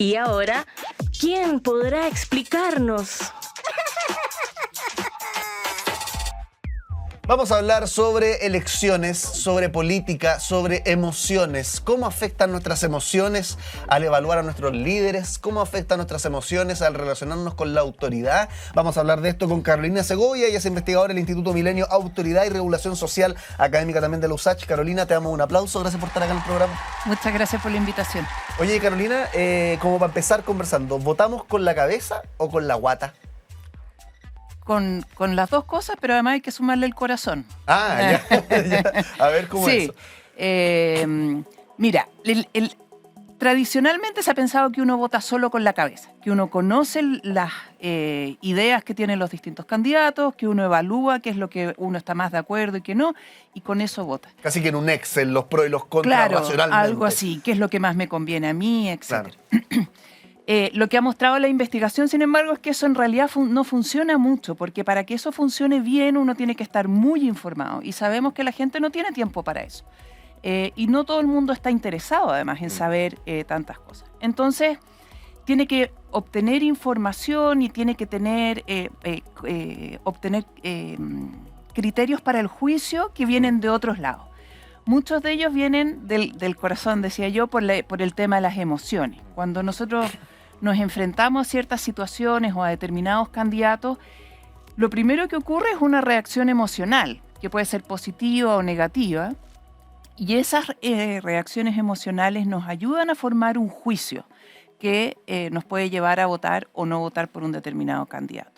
Y ahora, ¿quién podrá explicarnos? Vamos a hablar sobre elecciones, sobre política, sobre emociones. ¿Cómo afectan nuestras emociones al evaluar a nuestros líderes? ¿Cómo afectan nuestras emociones al relacionarnos con la autoridad? Vamos a hablar de esto con Carolina Segovia. Ella es investigadora del Instituto Milenio Autoridad y Regulación Social, académica también de la USACH. Carolina, te damos un aplauso. Gracias por estar acá en el programa. Muchas gracias por la invitación. Oye, Carolina, como para empezar conversando, ¿votamos con la cabeza o con la guata? Con las dos cosas, pero además hay que sumarle el corazón. Ah, ya. A ver, ¿cómo es eso? Mira, tradicionalmente se ha pensado que uno vota solo con la cabeza, que uno conoce las ideas que tienen los distintos candidatos, que uno evalúa qué es lo que uno está más de acuerdo y qué no, y con eso vota. Casi que en un Excel, los pros y los contras, claro, racionalmente. Algo así, qué es lo que más me conviene a mí, etc. Claro. Lo que ha mostrado la investigación, sin embargo, es que eso en realidad no funciona mucho, porque para que eso funcione bien uno tiene que estar muy informado y sabemos que la gente no tiene tiempo para eso. Y no todo el mundo está interesado, además, en saber tantas cosas. Entonces, tiene que obtener información y tiene que obtener criterios para el juicio que vienen de otros lados. Muchos de ellos vienen del corazón, decía yo, por el tema de las emociones. Cuando nosotros nos enfrentamos a ciertas situaciones o a determinados candidatos, lo primero que ocurre es una reacción emocional, que puede ser positiva o negativa, y esas reacciones emocionales nos ayudan a formar un juicio que nos puede llevar a votar o no votar por un determinado candidato.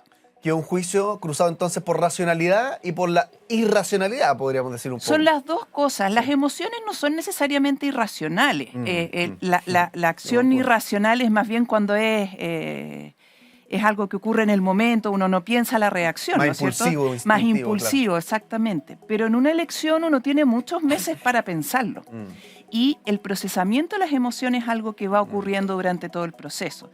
Que es un juicio cruzado entonces por racionalidad y por la irracionalidad, podríamos decir un poco. Son las dos cosas. Las emociones no son necesariamente irracionales. La acción irracional es más bien cuando es algo que ocurre en el momento, uno no piensa la reacción, ¿no es cierto? Más impulsivo, claro. Exactamente. Pero en una elección uno tiene muchos meses para pensarlo. Y el procesamiento de las emociones es algo que va ocurriendo durante todo el proceso.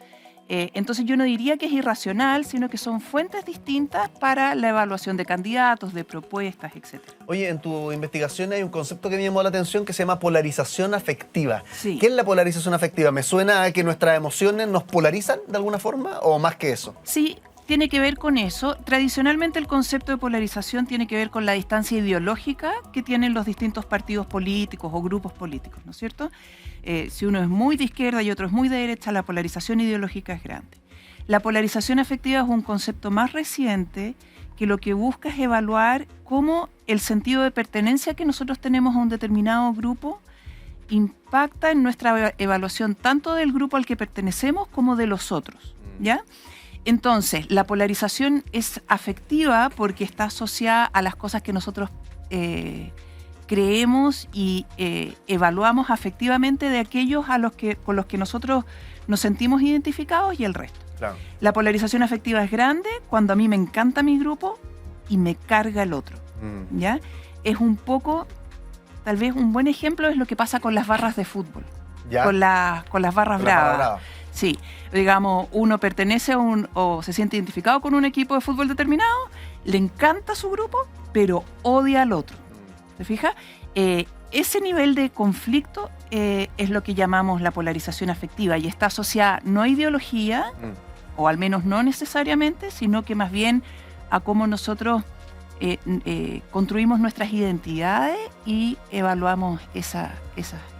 Entonces yo no diría que es irracional, sino que son fuentes distintas para la evaluación de candidatos, de propuestas, etc. Oye, en tu investigación hay un concepto que me llamó la atención que se llama polarización afectiva. Sí. ¿Qué es la polarización afectiva? ¿Me suena a que nuestras emociones nos polarizan de alguna forma o más que eso? Sí, tiene que ver con eso. Tradicionalmente el concepto de polarización tiene que ver con la distancia ideológica que tienen los distintos partidos políticos o grupos políticos, ¿no es cierto? Si uno es muy de izquierda y otro es muy de derecha, la polarización ideológica es grande. La polarización afectiva es un concepto más reciente que lo que busca es evaluar cómo el sentido de pertenencia que nosotros tenemos a un determinado grupo impacta en nuestra evaluación tanto del grupo al que pertenecemos como de los otros, ¿ya? Entonces, la polarización es afectiva porque está asociada a las cosas que nosotros creemos y evaluamos afectivamente de aquellos con los que nosotros nos sentimos identificados y el resto. Claro. La polarización afectiva es grande cuando a mí me encanta mi grupo y me carga el otro. ¿Ya? Es un poco, tal vez un buen ejemplo es lo que pasa con las barras de fútbol, ¿Ya? con las barras bravas. Sí, digamos, uno pertenece o se siente identificado con un equipo de fútbol determinado, le encanta su grupo, pero odia al otro. ¿Se fija? Ese nivel de conflicto es lo que llamamos la polarización afectiva y está asociada no a ideología, o al menos no necesariamente, sino que más bien a cómo nosotros construimos nuestras identidades y evaluamos esas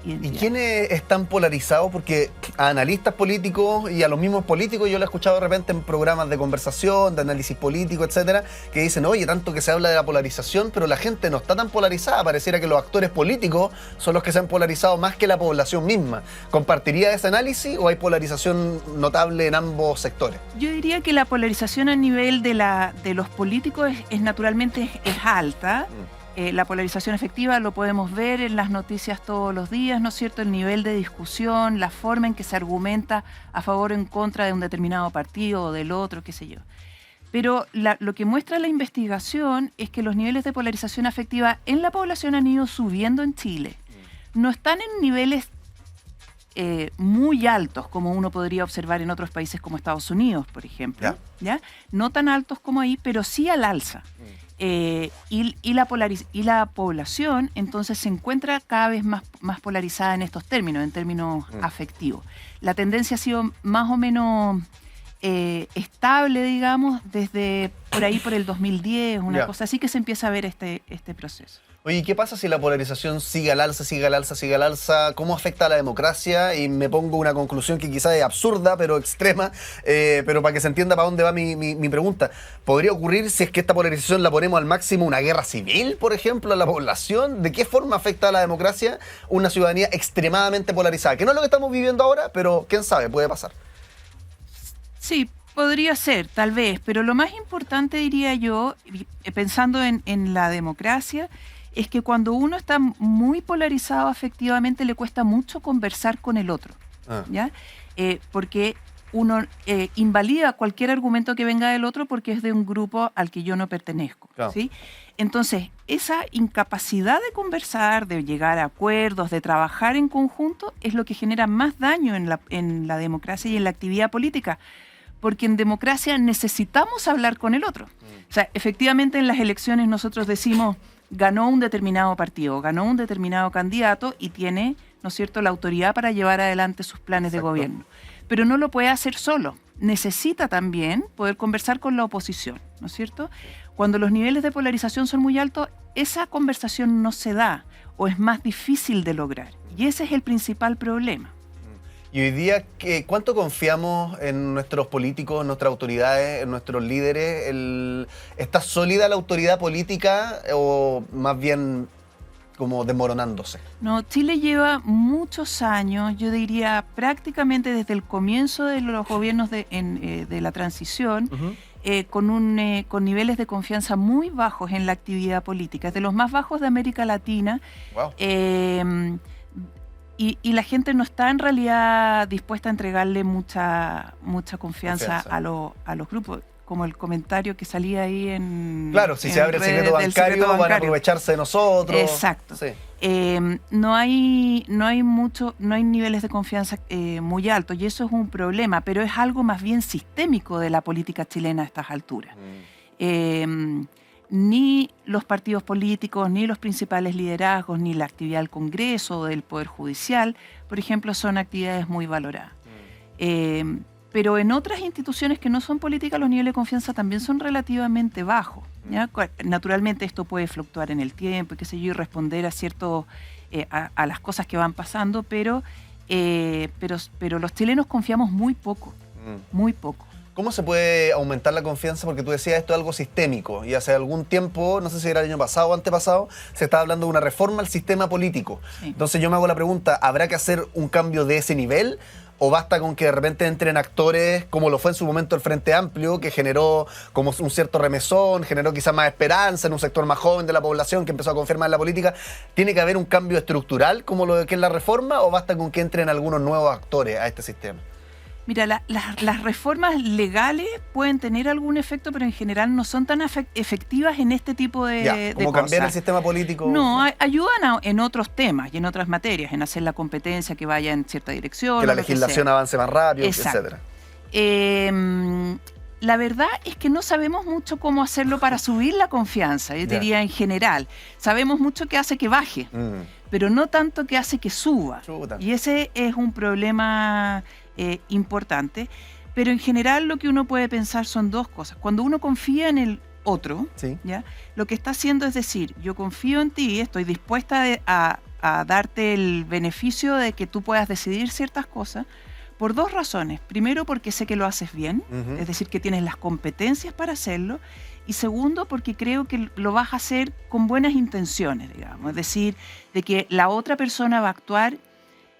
identidades. ¿Y quiénes están polarizados? Porque a analistas políticos y a los mismos políticos yo lo he escuchado de repente en programas de conversación, de análisis político, etcétera, que dicen, oye, tanto que se habla de la polarización, pero la gente no está tan polarizada. Pareciera que los actores políticos son los que se han polarizado más que la población misma. ¿Compartiría ese análisis o hay polarización notable en ambos sectores? Yo diría que la polarización a nivel de los políticos es naturalmente alta. La polarización efectiva lo podemos ver en las noticias todos los días, ¿no es cierto? El nivel de discusión, la forma en que se argumenta a favor o en contra de un determinado partido o del otro, qué sé yo. Pero lo que muestra la investigación es que los niveles de polarización afectiva en la población han ido subiendo en Chile. No están en niveles muy altos como uno podría observar en otros países como Estados Unidos, por ejemplo. ¿Ya? No tan altos como ahí, pero sí al alza. Y la población entonces se encuentra cada vez más polarizada en estos términos, en términos afectivos. La tendencia ha sido más o menos estable, digamos, desde por ahí por el 2010, una cosa así, que se empieza a ver este proceso. Oye, ¿y qué pasa si la polarización sigue al alza, sigue al alza, sigue al alza? ¿Cómo afecta a la democracia? Y me pongo una conclusión que quizás es absurda, pero extrema, pero para que se entienda para dónde va mi pregunta. ¿Podría ocurrir, si es que esta polarización la ponemos al máximo, una guerra civil, por ejemplo, a la población? ¿De qué forma afecta a la democracia una ciudadanía extremadamente polarizada? Que no es lo que estamos viviendo ahora, pero quién sabe, puede pasar. Sí, podría ser, tal vez, pero lo más importante, diría yo, pensando en la democracia, es que cuando uno está muy polarizado afectivamente le cuesta mucho conversar con el otro, ¿ya? Porque uno invalida cualquier argumento que venga del otro porque es de un grupo al que yo no pertenezco, Claro. ¿sí? Entonces, esa incapacidad de conversar, de llegar a acuerdos, de trabajar en conjunto, es lo que genera más daño en la democracia y en la actividad política. Porque en democracia necesitamos hablar con el otro. O sea, efectivamente en las elecciones nosotros decimos, ganó un determinado partido, ganó un determinado candidato y tiene, ¿no es cierto?, la autoridad para llevar adelante sus planes de gobierno. Pero no lo puede hacer solo. Necesita también poder conversar con la oposición, ¿no es cierto? Cuando los niveles de polarización son muy altos, esa conversación no se da o es más difícil de lograr. Y ese es el principal problema. Y hoy día, ¿cuánto confiamos en nuestros políticos, en nuestras autoridades, en nuestros líderes? ¿Está sólida la autoridad política o más bien como desmoronándose? No, Chile lleva muchos años, yo diría prácticamente desde el comienzo de los gobiernos de la transición, con niveles de confianza muy bajos en la actividad política, es de los más bajos de América Latina. Wow. Y la gente no está en realidad dispuesta a entregarle mucha confianza a los grupos, como el comentario que salía ahí en... Claro, si se abre el secreto bancario, van a aprovecharse de nosotros. Exacto. Sí. No hay niveles de confianza muy altos y eso es un problema, pero es algo más bien sistémico de la política chilena a estas alturas. Ni los partidos políticos, ni los principales liderazgos, ni la actividad del Congreso o del Poder Judicial, por ejemplo, son actividades muy valoradas. Pero en otras instituciones que no son políticas, los niveles de confianza también son relativamente bajos, ¿ya? Naturalmente esto puede fluctuar en el tiempo, qué sé yo, y responder a las cosas que van pasando, pero los chilenos confiamos muy poco, muy poco. ¿Cómo se puede aumentar la confianza? Porque tú decías, esto es algo sistémico y hace algún tiempo, no sé si era el año pasado o antepasado, se estaba hablando de una reforma al sistema político. Sí. Entonces yo me hago la pregunta, ¿habrá que hacer un cambio de ese nivel? ¿O basta con que de repente entren actores, como lo fue en su momento el Frente Amplio, que generó como un cierto remesón, generó quizás más esperanza en un sector más joven de la población que empezó a confiar más en la política? ¿Tiene que haber un cambio estructural como lo que es la reforma o basta con que entren algunos nuevos actores a este sistema? Mira, las reformas legales pueden tener algún efecto, pero en general no son tan efectivas en este tipo de como cosas. Cambiar el sistema político. No, ayudan en otros temas y en otras materias, en hacer la competencia que vaya en cierta dirección. Que la legislación avance más rápido, etcétera. La verdad es que no sabemos mucho cómo hacerlo para subir la confianza, yo diría en general. Sabemos mucho que hace que baje, pero no tanto que hace que suba. Chuta. Y ese es un problema importante, pero en general lo que uno puede pensar son dos cosas. Cuando uno confía en el otro, ¿ya? Lo que está haciendo es decir, yo confío en ti, estoy dispuesta a darte el beneficio de que tú puedas decidir ciertas cosas, por dos razones. Primero, porque sé que lo haces bien, es decir, que tienes las competencias para hacerlo, y segundo, porque creo que lo vas a hacer con buenas intenciones, digamos, es decir, de que la otra persona va a actuar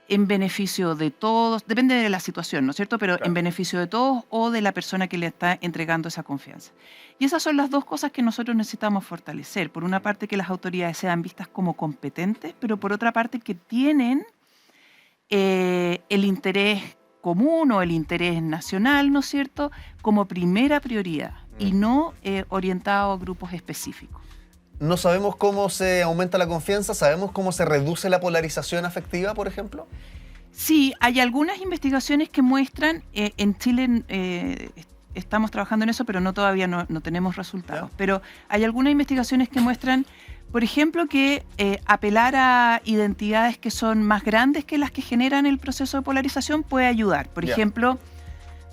en beneficio de todos, depende de la situación, ¿no es cierto? Pero en beneficio de todos o de la persona que le está entregando esa confianza. Y esas son las dos cosas que nosotros necesitamos fortalecer. Por una parte, que las autoridades sean vistas como competentes, pero por otra parte, que tienen el interés común o el interés nacional, ¿no es cierto?, como primera prioridad y no orientado a grupos específicos. ¿No sabemos cómo se aumenta la confianza? ¿Sabemos cómo se reduce la polarización afectiva, por ejemplo? Sí, hay algunas investigaciones que muestran, en Chile estamos trabajando en eso, pero todavía no tenemos resultados. Pero hay algunas investigaciones que muestran, por ejemplo, que apelar a identidades que son más grandes que las que generan el proceso de polarización puede ayudar. Por ejemplo,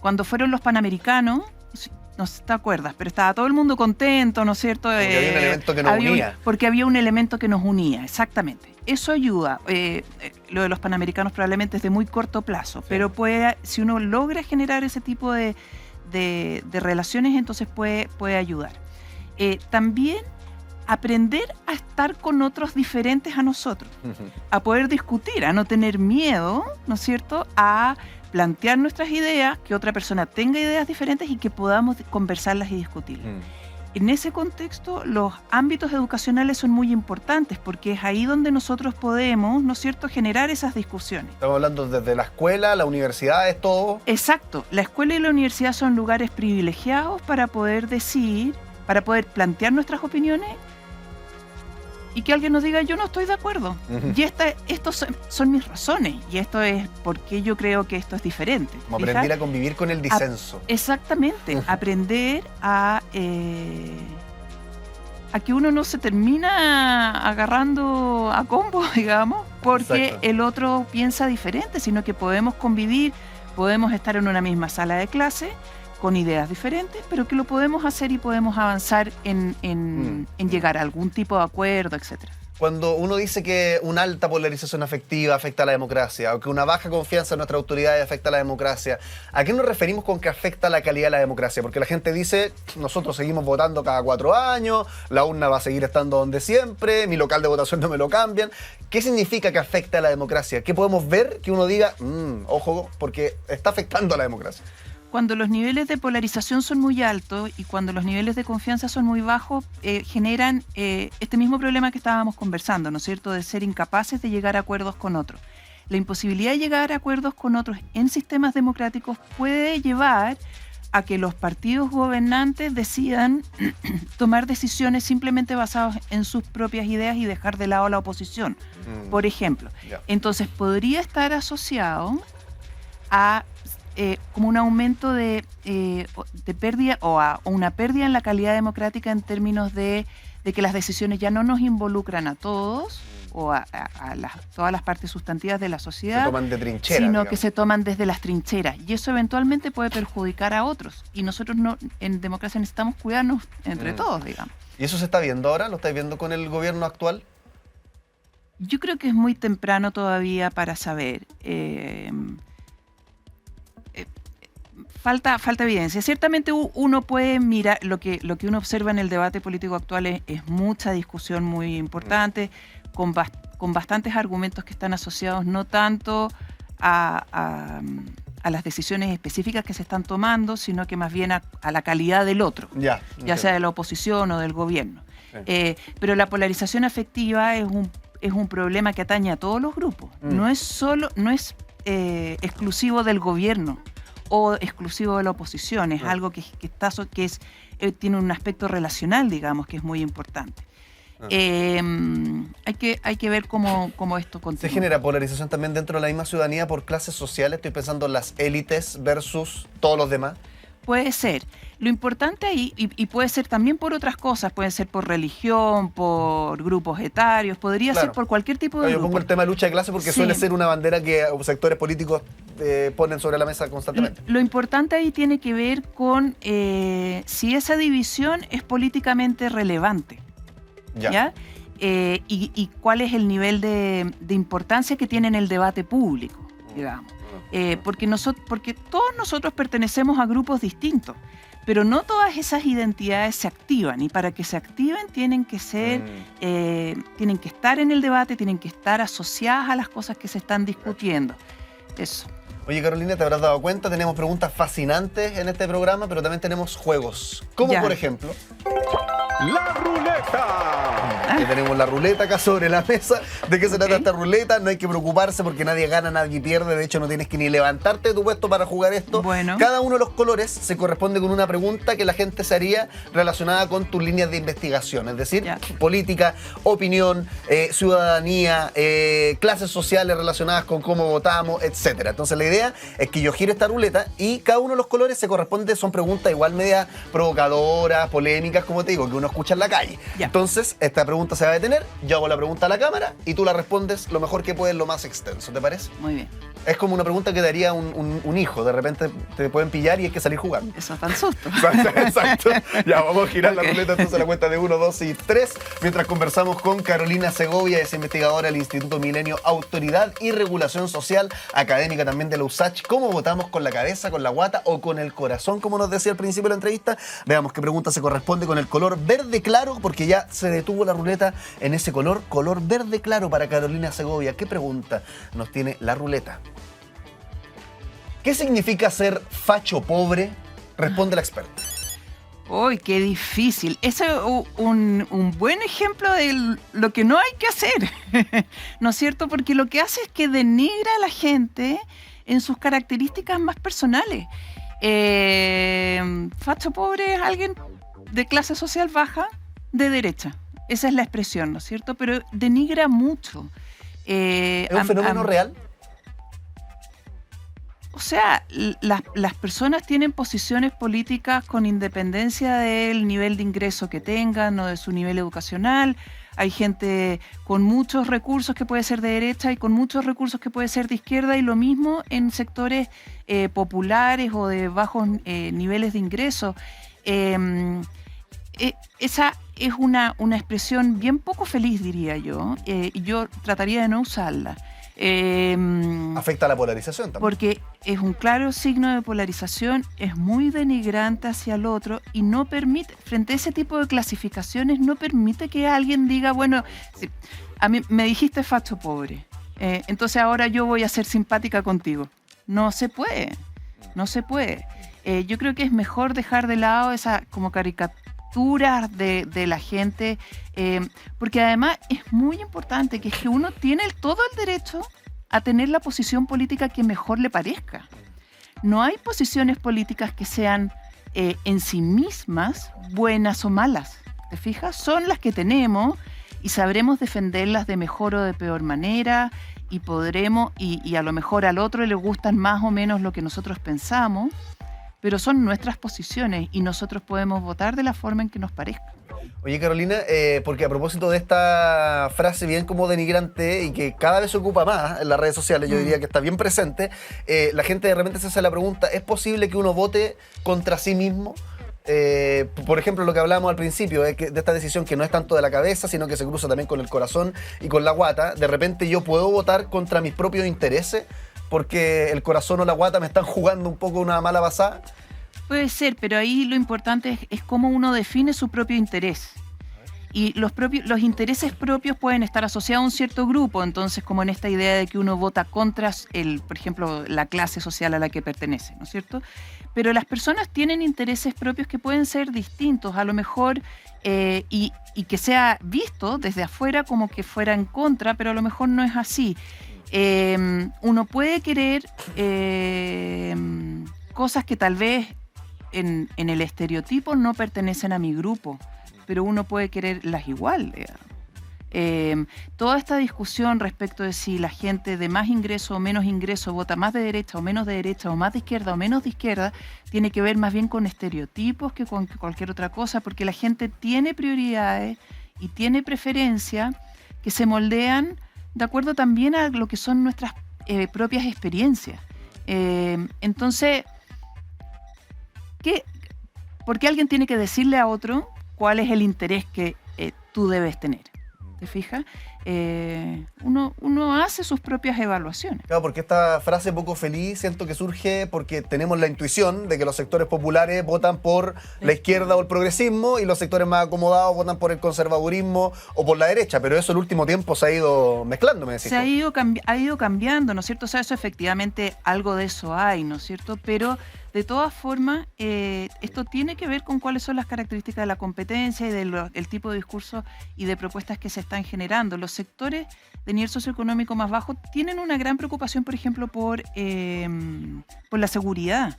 cuando fueron los Panamericanos, no sé si te acuerdas, pero estaba todo el mundo contento, ¿no es cierto? Porque había un elemento que nos unía. Porque había un elemento que nos unía, exactamente. Eso ayuda. Lo de los Panamericanos probablemente es de muy corto plazo, pero si uno logra generar ese tipo de relaciones, entonces puede ayudar. También aprender a estar con otros diferentes a nosotros, a poder discutir, a no tener miedo, ¿no es cierto?, a plantear nuestras ideas, que otra persona tenga ideas diferentes y que podamos conversarlas y discutirlas. En ese contexto, los ámbitos educacionales son muy importantes porque es ahí donde nosotros podemos, ¿no es cierto?, generar esas discusiones. Estamos hablando desde la escuela, la universidad, es todo. Exacto. La escuela y la universidad son lugares privilegiados para poder decir, para poder plantear nuestras opiniones y que alguien nos diga, yo no estoy de acuerdo. Y estos son mis razones y esto es porque yo creo que esto es diferente. Como aprender a convivir con el disenso. Exactamente. Aprender a que uno no se termina agarrando a combo, digamos, porque el otro piensa diferente, sino que podemos convivir, podemos estar en una misma sala de clase con ideas diferentes, pero que lo podemos hacer y podemos avanzar en llegar a algún tipo de acuerdo, etcétera. Cuando uno dice que una alta polarización afectiva afecta a la democracia, o que una baja confianza en nuestras autoridades afecta a la democracia, ¿a qué nos referimos con que afecta la calidad de la democracia? Porque la gente dice, nosotros seguimos votando cada 4 años, la urna va a seguir estando donde siempre, mi local de votación no me lo cambian. ¿Qué significa que afecta a la democracia? ¿Qué podemos ver que uno diga, ojo, porque está afectando a la democracia? Cuando los niveles de polarización son muy altos y cuando los niveles de confianza son muy bajos, generan este mismo problema que estábamos conversando, ¿no es cierto?, de ser incapaces de llegar a acuerdos con otros. La imposibilidad de llegar a acuerdos con otros en sistemas democráticos puede llevar a que los partidos gobernantes decidan tomar decisiones simplemente basadas en sus propias ideas y dejar de lado la oposición, por ejemplo. Entonces podría estar asociado a como un aumento de pérdida o una pérdida en la calidad democrática en términos de que las decisiones ya no nos involucran a todos o a todas las partes sustantivas de la sociedad, se toman de trinchera, sino digamos, que se toman desde las trincheras y eso eventualmente puede perjudicar a otros y nosotros en democracia necesitamos cuidarnos entre todos, digamos. ¿Y eso se está viendo ahora? ¿Lo estáis viendo con el gobierno actual? Yo creo que es muy temprano todavía para saber. Falta evidencia. Ciertamente uno puede mirar, lo que uno observa en el debate político actual es mucha discusión muy importante, con bastantes argumentos que están asociados no tanto a las decisiones específicas que se están tomando, sino que más bien a la calidad del otro, ya sea de la oposición o del gobierno. Pero la polarización afectiva es un problema que atañe a todos los grupos. No es exclusivo del gobierno o exclusivo de la oposición, es algo que tiene un aspecto relacional, digamos, que es muy importante. Hay que ver cómo esto continúa. ¿Se genera polarización también dentro de la misma ciudadanía por clases sociales? Estoy pensando en las élites versus todos los demás. Puede ser. Lo importante ahí, y puede ser también por otras cosas, puede ser por religión, por grupos etarios, podría ser por cualquier tipo de grupo. Yo pongo el tema de lucha de clase porque suele ser una bandera que sectores políticos ponen sobre la mesa constantemente. Lo importante ahí tiene que ver con si esa división es políticamente relevante. ¿Ya? Y cuál es el nivel de importancia que tiene en el debate público, digamos. Porque todos nosotros pertenecemos a grupos distintos, pero no todas esas identidades se activan y para que se activen tienen que estar en el debate, tienen que estar asociadas a las cosas que se están discutiendo. Eso. Oye, Carolina, te habrás dado cuenta, tenemos preguntas fascinantes en este programa, pero también tenemos juegos. Como por ejemplo... La ruleta. Aquí tenemos la ruleta acá sobre la mesa. ¿De qué se trata esta ruleta? No hay que preocuparse porque nadie gana, nadie pierde. De hecho, no tienes que ni levantarte de tu puesto para jugar esto. Bueno. Cada uno de los colores se corresponde con una pregunta que la gente se haría relacionada con tus líneas de investigación. Es decir, Ya. política, opinión, ciudadanía, clases sociales relacionadas con cómo votamos, etcétera. Entonces la idea es que yo gire esta ruleta y cada uno de los colores se corresponde, son preguntas igual media provocadoras, polémicas, como te digo, que uno escucha en la calle. Ya. Entonces, esta pregunta se va a detener, yo hago la pregunta a la cámara y tú la respondes lo mejor que puedes, lo más extenso, ¿te parece? Muy bien. Es como una pregunta que daría un hijo, de repente te pueden pillar y hay que salir jugando. Eso es tan susto. Exacto. Ya, vamos a girar Ok. la ruleta entonces a la cuenta de 1, 2 y 3, mientras conversamos con Carolina Segovia, es investigadora del Instituto Milenio Autoridad y Regulación Social, académica también de la USACH. ¿Cómo votamos? ¿Con la cabeza, con la guata o con el corazón? Como nos decía al principio de la entrevista. Veamos qué pregunta se corresponde con el color verde claro, porque ya se detuvo la ruleta en ese color verde claro para Carolina Segovia. ¿Qué pregunta nos tiene la ruleta? ¿Qué significa ser facho pobre? Responde la experta. Uy, qué difícil. Ese es un buen ejemplo de lo que no hay que hacer, ¿no es cierto? Porque lo que hace es que denigra a la gente en sus características más personales. Facho pobre es alguien de clase social baja, de derecha. Esa es la expresión, ¿no es cierto? Pero denigra mucho. ¿Es un fenómeno real? O sea, las personas tienen posiciones políticas con independencia del nivel de ingreso que tengan o de su nivel educacional. Hay gente con muchos recursos que puede ser de derecha y con muchos recursos que puede ser de izquierda, y lo mismo en sectores populares o de bajos niveles de ingreso. Esa es una expresión bien poco feliz, diría yo, y yo trataría de no usarla. Afecta a la polarización también. Porque es un claro signo de polarización, es muy denigrante hacia el otro y no permite, frente a ese tipo de clasificaciones, no permite que alguien diga, bueno, sí, a mí me dijiste facho pobre, entonces ahora yo voy a ser simpática contigo. No se puede, no se puede. Yo creo que es mejor dejar de lado esa como caricatura de la gente, porque además es muy importante que uno tiene todo el derecho a tener la posición política que mejor le parezca. No hay posiciones políticas que sean en sí mismas buenas o malas. ¿Te fijas? Son las que tenemos y sabremos defenderlas de mejor o de peor manera, y podremos, y a lo mejor al otro le gustan más o menos lo que nosotros pensamos, pero son nuestras posiciones y nosotros podemos votar de la forma en que nos parezca. Oye, Carolina, porque a propósito de esta frase bien como denigrante y que cada vez se ocupa más en las redes sociales, yo diría que está bien presente, la gente de repente se hace la pregunta, ¿es posible que uno vote contra sí mismo? Por ejemplo, lo que hablábamos al principio, de esta decisión que no es tanto de la cabeza, sino que se cruza también con el corazón y con la guata. De repente yo puedo votar contra mis propios intereses porque el corazón o la guata me están jugando un poco una mala pasada. Puede ser, pero ahí lo importante es cómo uno define su propio interés. Y los intereses propios pueden estar asociados a un cierto grupo, entonces como en esta idea de que uno vota contra, por ejemplo, la clase social a la que pertenece, ¿no es cierto? Pero las personas tienen intereses propios que pueden ser distintos, a lo mejor, y que sea visto desde afuera como que fuera en contra, pero a lo mejor no es así. Uno puede querer cosas que tal vez en el estereotipo no pertenecen a mi grupo, pero uno puede quererlas igual. Toda esta discusión respecto de si la gente de más ingreso o menos ingreso vota más de derecha o menos de derecha, o más de izquierda o menos de izquierda, tiene que ver más bien con estereotipos que con cualquier otra cosa, porque la gente tiene prioridades y tiene preferencias que se moldean de acuerdo también a lo que son nuestras propias experiencias. Entonces, ¿por qué alguien tiene que decirle a otro cuál es el interés que tú debes tener? ¿Te fijas? uno hace sus propias evaluaciones. Claro, porque esta frase poco feliz siento que surge porque tenemos la intuición de que los sectores populares votan por la izquierda o el progresismo y los sectores más acomodados votan por el conservadurismo o por la derecha, pero eso el último tiempo se ha ido mezclando, me decís. Se ha ido cambiando, ¿no es cierto? O sea, eso efectivamente, algo de eso hay, ¿no es cierto? Pero de todas formas, esto tiene que ver con cuáles son las características de la competencia y del tipo de discurso y de propuestas que se están generando. Los sectores de nivel socioeconómico más bajo tienen una gran preocupación, por ejemplo, por la seguridad.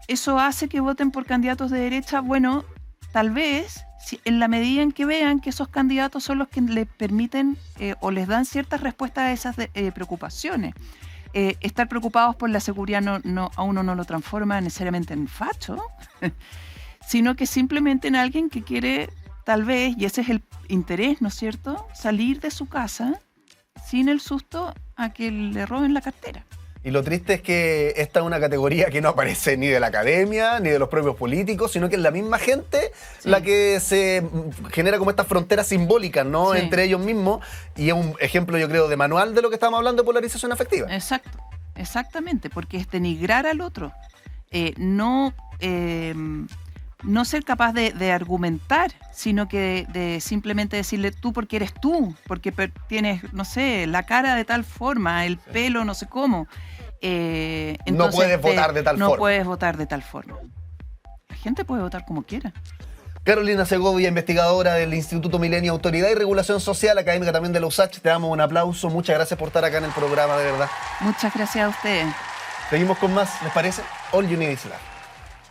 Eso hace que voten por candidatos de derecha. Bueno, tal vez, en la medida en que vean que esos candidatos son los que les permiten o les dan ciertas respuestas a esas preocupaciones. Estar preocupados por la seguridad a uno no lo transforma necesariamente en facho, sino que simplemente en alguien que quiere, tal vez, y ese es el interés, ¿no es cierto?, salir de su casa sin el susto a que le roben la cartera. Y lo triste es que esta es una categoría que no aparece ni de la academia, ni de los propios políticos, sino que es la misma gente la que se genera como estas fronteras simbólicas, ¿no? Sí. Entre ellos mismos. Y es un ejemplo, yo creo, de manual de lo que estamos hablando de polarización afectiva. Exacto, exactamente, porque es denigrar al otro. No ser capaz de argumentar, sino que de simplemente decirle tú porque eres tú, porque tienes, no sé, la cara de tal forma, el pelo no sé cómo. Entonces, no puedes votar de tal forma. No puedes votar de tal forma. La gente puede votar como quiera. Carolina Segovia, investigadora del Instituto Milenio, Autoridad y Regulación Social, académica también de la USACH. Te damos un aplauso. Muchas gracias por estar acá en el programa, de verdad. Muchas gracias a ustedes. Seguimos con más, ¿les parece? All You Need Is Love.